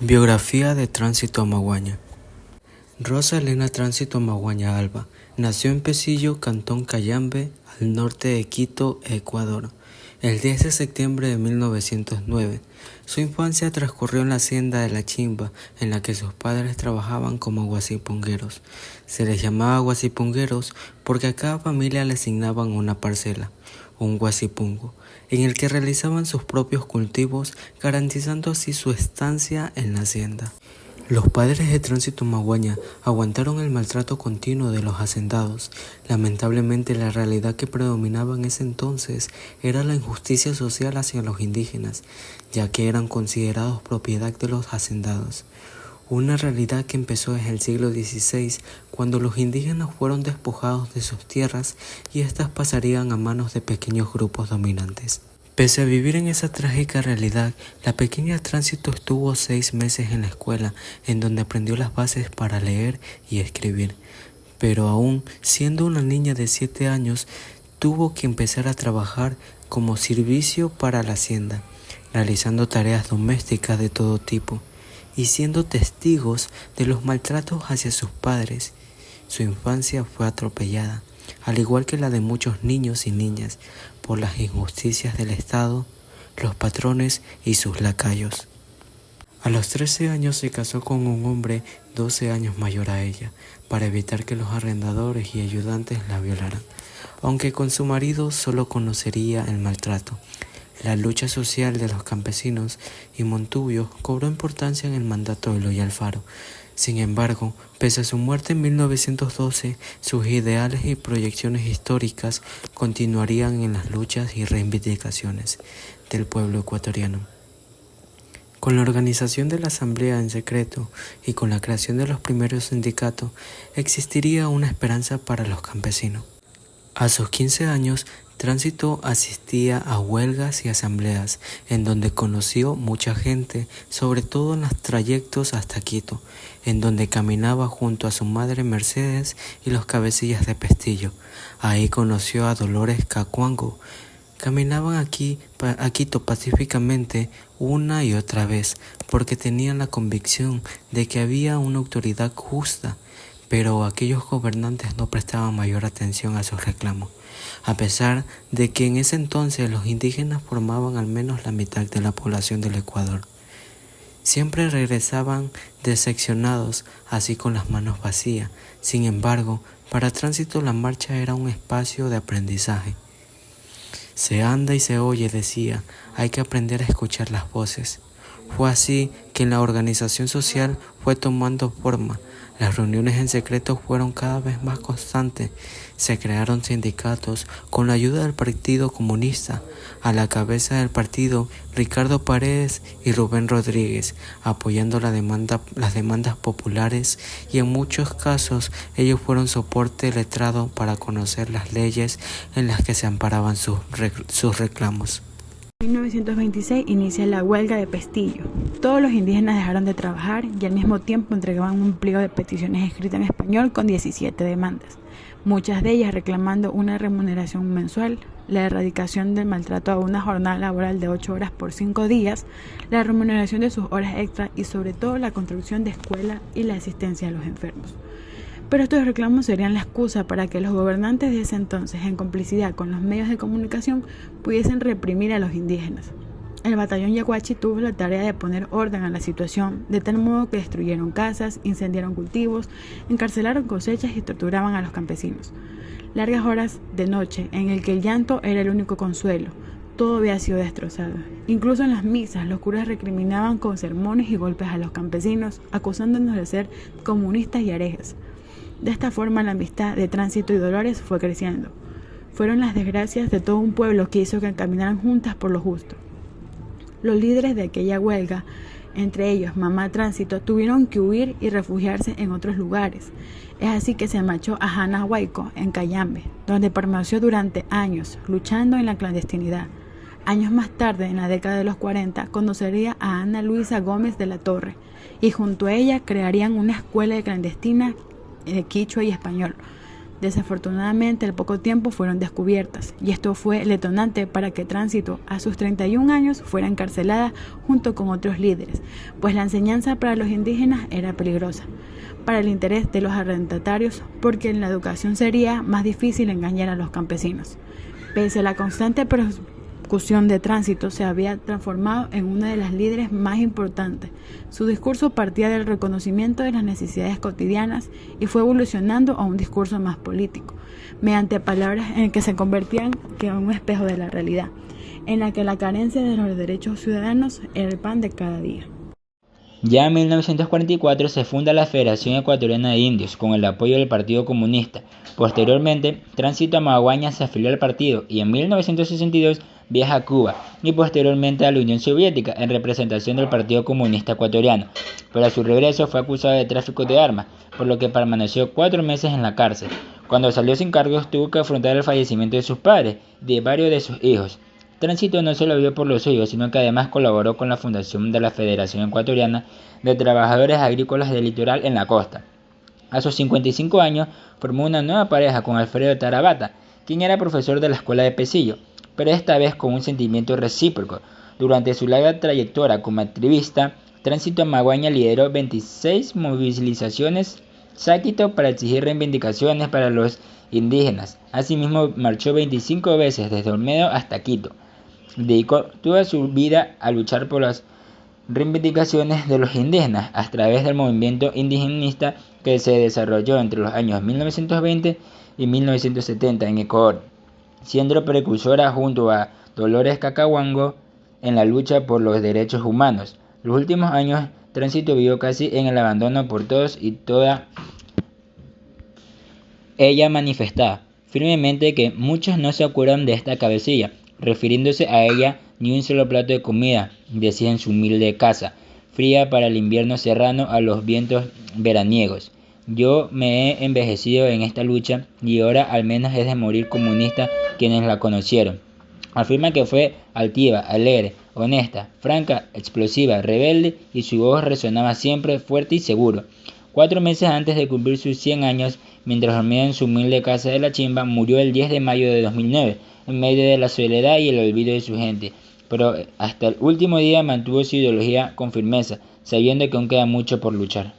Biografía de Tránsito Amaguaña. Rosa Elena Tránsito Amaguaña Alba nació en Pesillo, Cantón Cayambe, al norte de Quito, Ecuador, el 10 de septiembre de 1909. Su infancia transcurrió en la hacienda de La Chimba, en la que sus padres trabajaban como guasipungueros. Se les llamaba guasipungueros porque a cada familia le asignaban una parcela, un guasipungo, en el que realizaban sus propios cultivos, garantizando así su estancia en la hacienda. Los padres de Tránsito Amaguaña aguantaron el maltrato continuo de los hacendados. Lamentablemente, la realidad que predominaba en ese entonces era la injusticia social hacia los indígenas, ya que eran considerados propiedad de los hacendados. Una realidad que empezó desde el siglo XVI, cuando los indígenas fueron despojados de sus tierras y éstas pasarían a manos de pequeños grupos dominantes. Pese a vivir en esa trágica realidad, la pequeña Tránsito estuvo 6 meses en la escuela, en donde aprendió las bases para leer y escribir. Pero aún siendo una niña de 7 años, tuvo que empezar a trabajar como servicio para la hacienda, realizando tareas domésticas de todo tipo y siendo testigos de los maltratos hacia sus padres. Su infancia fue atropellada, al igual que la de muchos niños y niñas, por las injusticias del Estado, los patrones y sus lacayos. A los 13 años se casó con un hombre 12 años mayor a ella, para evitar que los arrendadores y ayudantes la violaran, aunque con su marido solo conocería el maltrato. La lucha social de los campesinos y Montubios cobró importancia en el mandato de Eloy Alfaro. Sin embargo, pese a su muerte en 1912, sus ideales y proyecciones históricas continuarían en las luchas y reivindicaciones del pueblo ecuatoriano. Con la organización de la asamblea en secreto y con la creación de los primeros sindicatos, existiría una esperanza para los campesinos. A sus 15 años, Tránsito asistía a huelgas y asambleas, en donde conoció mucha gente, sobre todo en los trayectos hasta Quito, en donde caminaba junto a su madre Mercedes y los cabecillas de Pestillo. Ahí conoció a Dolores Cacuango. Caminaban a Quito pacíficamente una y otra vez, porque tenían la convicción de que había una autoridad justa, pero aquellos gobernantes no prestaban mayor atención a sus reclamos, a pesar de que en ese entonces los indígenas formaban al menos la mitad de la población del Ecuador. Siempre regresaban decepcionados, así con las manos vacías. Sin embargo, para Tránsito la marcha era un espacio de aprendizaje. Se anda y se oye, decía, hay que aprender a escuchar las voces. Fue así que la organización social fue tomando forma. Las reuniones en secreto fueron cada vez más constantes. Se crearon sindicatos con la ayuda del Partido Comunista. A la cabeza del partido, Ricardo Paredes y Rubén Rodríguez, apoyando las demandas populares, y en muchos casos ellos fueron soporte letrado para conocer las leyes en las que se amparaban sus reclamos. En 1926 inicia la huelga de Pestillo. Todos los indígenas dejaron de trabajar y al mismo tiempo entregaban un pliego de peticiones escritas en español con 17 demandas, muchas de ellas reclamando una remuneración mensual, la erradicación del maltrato a una jornada laboral de 8 horas por 5 días, la remuneración de sus horas extras y sobre todo la construcción de escuelas y la asistencia a los enfermos. Pero estos reclamos serían la excusa para que los gobernantes de ese entonces, en complicidad con los medios de comunicación, pudiesen reprimir a los indígenas. El batallón Yaguachi tuvo la tarea de poner orden a la situación, de tal modo que destruyeron casas, incendiaron cultivos, encarcelaron cosechas y torturaban a los campesinos. Largas horas de noche en el que el llanto era el único consuelo. Todo había sido destrozado. Incluso en las misas, los curas recriminaban con sermones y golpes a los campesinos, acusándonos de ser comunistas y herejes. De esta forma, la amistad de Tránsito y Dolores fue creciendo. Fueron las desgracias de todo un pueblo que hizo que caminaran juntas por lo justo. Los líderes de aquella huelga, entre ellos Mamá Tránsito, tuvieron que huir y refugiarse en otros lugares. Es así que se marchó a Janahuayco, en Cayambe, donde permaneció durante años, luchando en la clandestinidad. Años más tarde, en la década de los 40, conocería a Ana Luisa Gómez de la Torre, y junto a ella crearían una escuela de clandestina de quichua y español, Desafortunadamente, al poco tiempo fueron descubiertas, y esto fue el detonante para que Tránsito, a sus 31 años, fuera encarcelada junto con otros líderes, pues la enseñanza para los indígenas era peligrosa para el interés de los arrendatarios, porque en la educación sería más difícil engañar a los campesinos. Pese a la constante persecución de Tránsito, se había transformado en una de las líderes más importantes. Su discurso partía del reconocimiento de las necesidades cotidianas y fue evolucionando a un discurso más político, mediante palabras en que se convertían en un espejo de la realidad, en la que la carencia de los derechos ciudadanos era el pan de cada día. Ya en 1944 se funda la Federación Ecuatoriana de Indios con el apoyo del Partido Comunista. Posteriormente, Tránsito Amaguaña se afilió al partido y en 1962 viaja a Cuba y posteriormente a la Unión Soviética en representación del Partido Comunista Ecuatoriano, pero a su regreso fue acusado de tráfico de armas, por lo que permaneció 4 meses en la cárcel. Cuando salió sin cargos tuvo que afrontar el fallecimiento de sus padres y de varios de sus hijos. Tránsito no solo vio por los suyos, sino que además colaboró con la fundación de la Federación Ecuatoriana de Trabajadores Agrícolas del Litoral en la costa. A sus 55 años formó una nueva pareja con Alfredo Tarabata, quien era profesor de la escuela de Pesillo, pero esta vez con un sentimiento recíproco. Durante su larga trayectoria como activista, Tránsito Amaguaña lideró 26 movilizaciones Sáquito para exigir reivindicaciones para los indígenas. Asimismo, marchó 25 veces desde Olmedo hasta Quito. Dedicó toda su vida a luchar por las reivindicaciones de los indígenas a través del movimiento indigenista que se desarrolló entre los años 1920 y 1970 en Ecuador, siendo precursora junto a Dolores Cacahuango en la lucha por los derechos humanos. Los últimos años, Tránsito vivió casi en el abandono por todos y toda. Ella manifestaba firmemente que muchos no se acuerdan de esta cabecilla, refiriéndose a ella: ni un solo plato de comida, decía en su humilde casa, fría para el invierno serrano a los vientos veraniegos. Yo me he envejecido en esta lucha y ahora al menos es de morir comunista quienes la conocieron. Afirma que fue altiva, alegre, honesta, franca, explosiva, rebelde y su voz resonaba siempre fuerte y seguro. 4 meses antes de cumplir sus 100 años, mientras dormía en su humilde casa de La Chimba, murió el 10 de mayo de 2009, en medio de la soledad y el olvido de su gente. Pero hasta el último día mantuvo su ideología con firmeza, sabiendo que aún queda mucho por luchar.